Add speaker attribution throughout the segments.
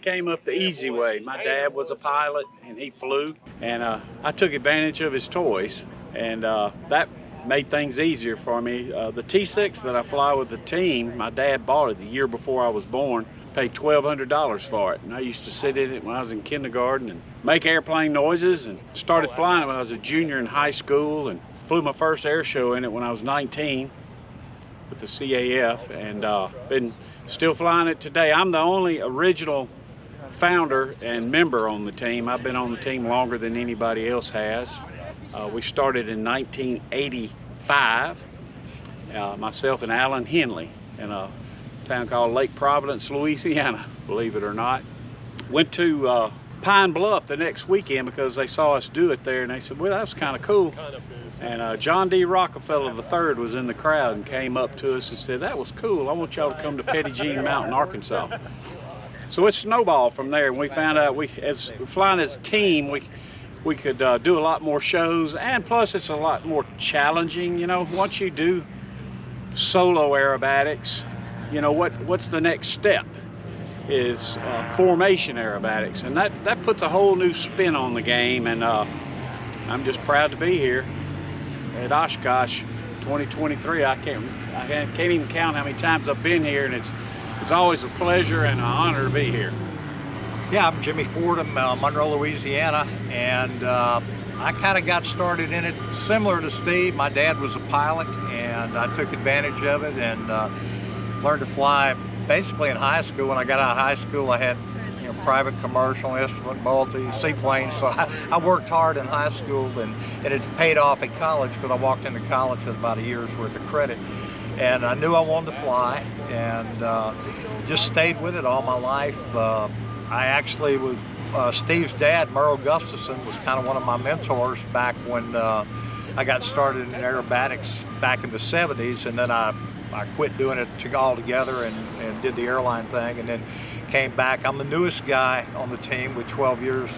Speaker 1: of came up the easy way. My dad was a pilot and he flew, and I took advantage of his toys, and that made things easier for me. The T6 that I fly with the team, my dad bought it the year before I was born, paid $1,200 for it, and I used to sit in it when I was in kindergarten and make airplane noises, and started flying when I was a junior in high school, and flew my first air show in it when I was 19 with the CAF, and been still flying it today. I'm the only original founder and member on the team. I've been on the team longer than anybody else has. We started in 1985, myself and Alan Henley, in a town called Lake Providence, Louisiana, believe it or not. Went to Pine Bluff the next weekend because they saw us do it there, and they said, well, that was kind of cool. And John D. Rockefeller III was in the crowd and came up to us and said, that was cool. I want y'all to come to Petit Jean Mountain, Arkansas. So it snowballed from there, and we found out as flying as a team, we could do a lot more shows, and plus it's a lot more challenging. You know, once you do solo aerobatics, you know, what's the next step is formation aerobatics, and that puts a whole new spin on the game, and I'm just proud to be here at Oshkosh 2023. I can't even count how many times I've been here, and it's always a pleasure and an honor to be here.
Speaker 2: Yeah, I'm Jimmy Ford. I'm Monroe, Louisiana, and I kind of got started in it similar to Steve. My dad was a pilot, and I took advantage of it and learned to fly basically in high school. When I got out of high school, I had private, commercial, instrument, multi, seaplanes. So I worked hard in high school, and it paid off at college because I walked into college with about a year's worth of credit. And I knew I wanted to fly, and just stayed with it all my life. I actually was, Steve's dad, Merle Gustafson, was kind of one of my mentors back when I got started in aerobatics back in the 70s, and then I quit doing it altogether and did the airline thing, and then came back. I'm the newest guy on the team with 12 years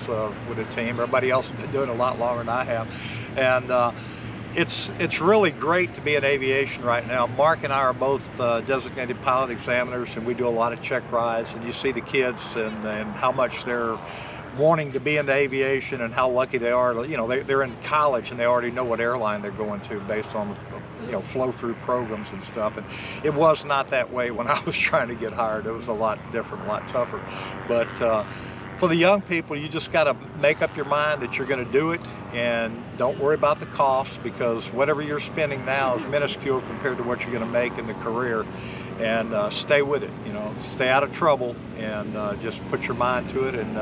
Speaker 2: with the team. Everybody else has been doing it a lot longer than I have. And it's really great to be in aviation right now. Mark and I are both designated pilot examiners, and we do a lot of check rides, and you see the kids and how much they're wanting to be into aviation and how lucky they are. You know, they're in college and they already know what airline they're going to based on flow-through programs and stuff. And it was not that way when I was trying to get hired. It was a lot different, a lot tougher. But for the young people, you just got to make up your mind that you're going to do it, and don't worry about the cost, because whatever you're spending now is minuscule compared to what you're going to make in the career. And stay with it, stay out of trouble, and just put your mind to it. And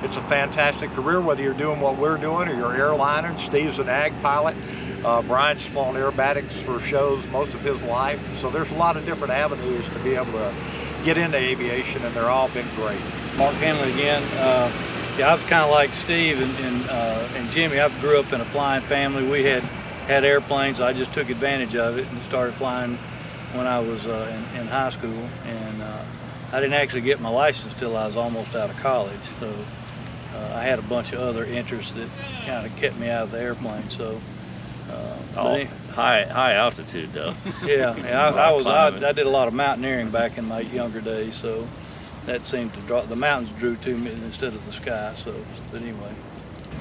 Speaker 2: it's a fantastic career, whether you're doing what we're doing or you're an airliner. Steve's an ag pilot. Brian's flown aerobatics for shows most of his life. So there's a lot of different avenues to be able to get into aviation, and they're all been great.
Speaker 3: Mark Henley again. Yeah, I was kind of like Steve and Jimmy. I grew up in a flying family. We had airplanes. I just took advantage of it and started flying when I was in high school, and I didn't actually get my license till I was almost out of college. So I had a bunch of other interests that kind of kept me out of the airplane. So
Speaker 4: high altitude though.
Speaker 3: Yeah, I did a lot of mountaineering back in my younger days, so that seemed to draw. The mountains drew to me instead of the sky. So, but anyway.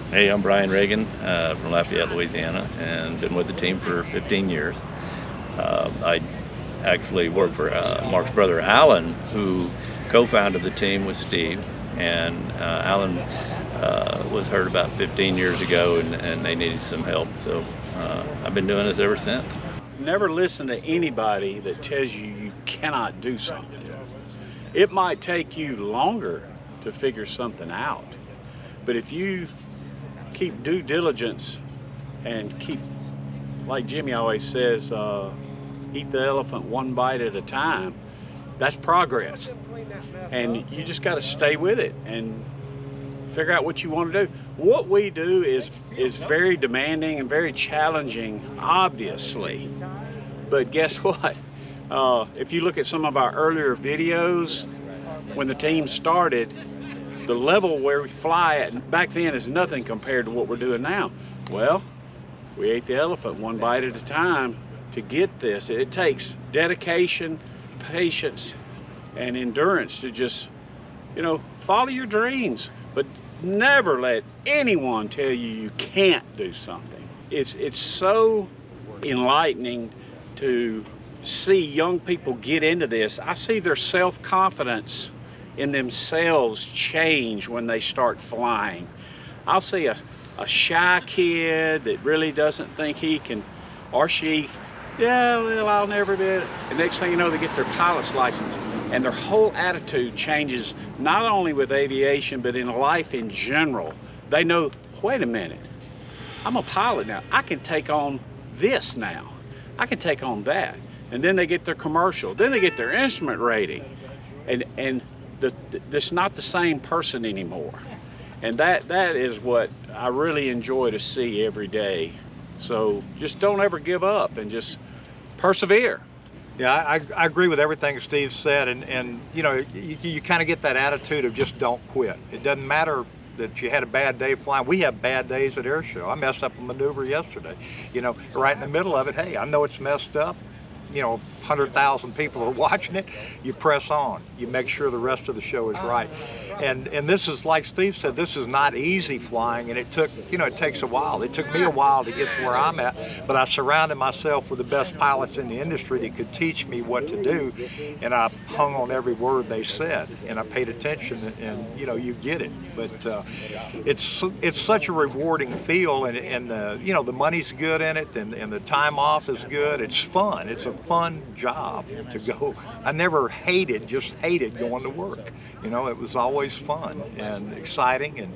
Speaker 4: Hey, I'm Brian Reagan from Lafayette, Louisiana, and been with the team for 15 years. I actually worked for Mark's brother Alan, who co-founded the team with Steve, and Alan was hurt about 15 years ago, and they needed some help, so I've been doing this ever since.
Speaker 1: Never listen to anybody that tells you cannot do something. It might take you longer to figure something out, but if you keep due diligence and keep, like Jimmy always says, eat the elephant one bite at a time, that's progress. And you just got to stay with it and figure out what you want to do. What we do is very demanding and very challenging, obviously. But guess what? If you look at some of our earlier videos, when the team started, the level where we fly at back then is nothing compared to what we're doing now. Well, we ate the elephant one bite at a time to get this. It takes dedication, patience, and endurance to just You know, follow your dreams, but never let anyone tell you you can't do something. It's so enlightening to see young people get into this. I see their self-confidence in themselves change when they start flying. I'll see a shy kid that really doesn't think he can, or she, yeah, well, I'll never be it. And next thing you know, they get their pilot's license, and their whole attitude changes, not only with aviation, but in life in general. They know, wait a minute, I'm a pilot now. I can take on this now. I can take on that. And then they get their commercial. Then they get their instrument rating. And it's not the same person anymore. And that is what I really enjoy to see every day. So just don't ever give up and just persevere.
Speaker 2: Yeah, I agree with everything Steve said, and you know, you kind of get that attitude of just don't quit. It doesn't matter that you had a bad day flying. We have bad days at Airshow. I messed up a maneuver yesterday. You know, right in the middle of it, hey, I know it's messed up. You know, 100,000 people are watching it. You press on. You make sure the rest of the show is right. And this is, like Steve said, this is not easy flying, and it took, you know, it takes a while. It took me a while to get to where I'm at, but I surrounded myself with the best pilots in the industry that could teach me what to do, and I hung on every word they said, and I paid attention, and you know, you get it. But it's such a rewarding feel, and you know, the money's good in it, and the time off is good. It's fun. It's a fun job to go. I never just hated going to work. You know, it was always fun and exciting, and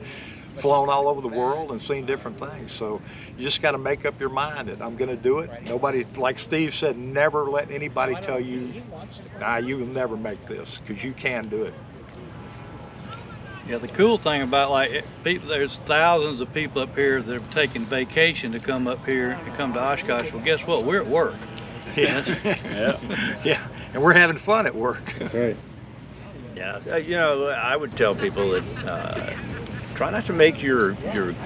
Speaker 2: flown all over the world and seen different things. So you just got to make up your mind that I'm going to do it. Nobody, like Steve said, never let anybody tell you, nah, you will never make this, because you can do it.
Speaker 3: Yeah, the cool thing about, like, people, there's thousands of people up here that are taking vacation to come up here and come to Oshkosh. Well, guess what? We're at work.
Speaker 2: Yeah, yeah, and we're having fun at work.
Speaker 3: That's right.
Speaker 4: Yeah, you know, I would tell people that try not to make your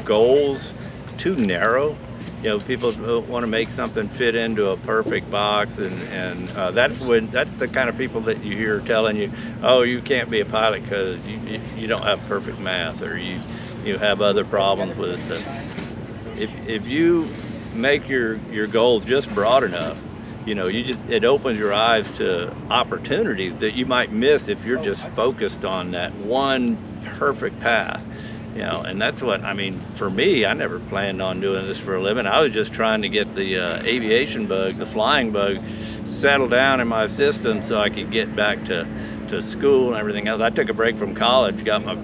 Speaker 4: goals too narrow. You know, people want to make something fit into a perfect box, and that's the kind of people that you hear telling you, oh, you can't be a pilot because you don't have perfect math, or you have other problems with it. If you make your goals just broad enough, you know, it opens your eyes to opportunities that you might miss if you're just focused on that one perfect path. You know, and that's what, I mean, for me, I never planned on doing this for a living. I was just trying to get the aviation bug, the flying bug, settled down in my system so I could get back to school and everything else. I took a break from college, got my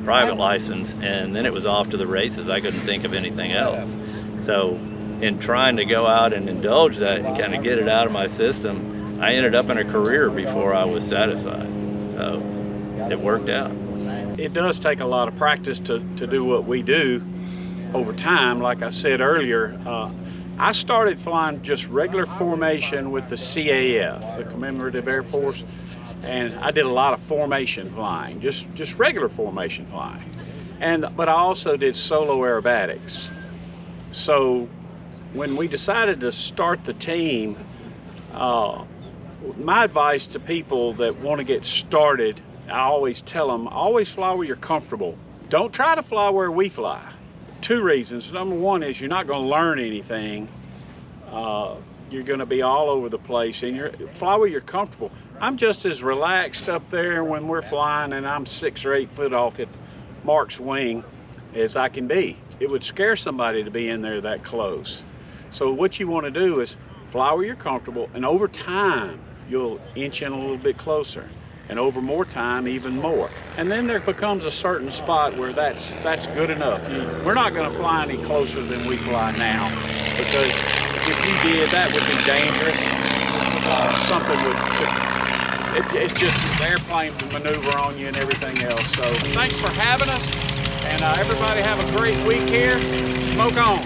Speaker 4: private license, and then it was off to the races. I couldn't think of anything else. So in trying to go out and indulge that and kind of get it out of my system, I ended up in a career before I was satisfied. So it worked out.
Speaker 1: It does take a lot of practice to do what we do over time. Like I said earlier, I started flying just regular formation with the CAF, the Commemorative Air Force, and I did a lot of formation flying, just regular formation flying. But I also did solo aerobatics. So when we decided to start the team, my advice to people that want to get started, I always tell them, always fly where you're comfortable. Don't try to fly where we fly. Two reasons. Number one is you're not going to learn anything. You're going to be all over the place, and fly where you're comfortable. I'm just as relaxed up there when we're flying and I'm 6 or 8 foot off at Mark's wing as I can be. It would scare somebody to be in there that close. So what you want to do is fly where you're comfortable, and over time you'll inch in a little bit closer, and over more time even more. And then there becomes a certain spot where that's good enough. We're not going to fly any closer than we fly now, because if you did, that would be dangerous. Something would, it's just the airplane would maneuver on you and everything else. So thanks for having us, and everybody have a great week here. Smoke on.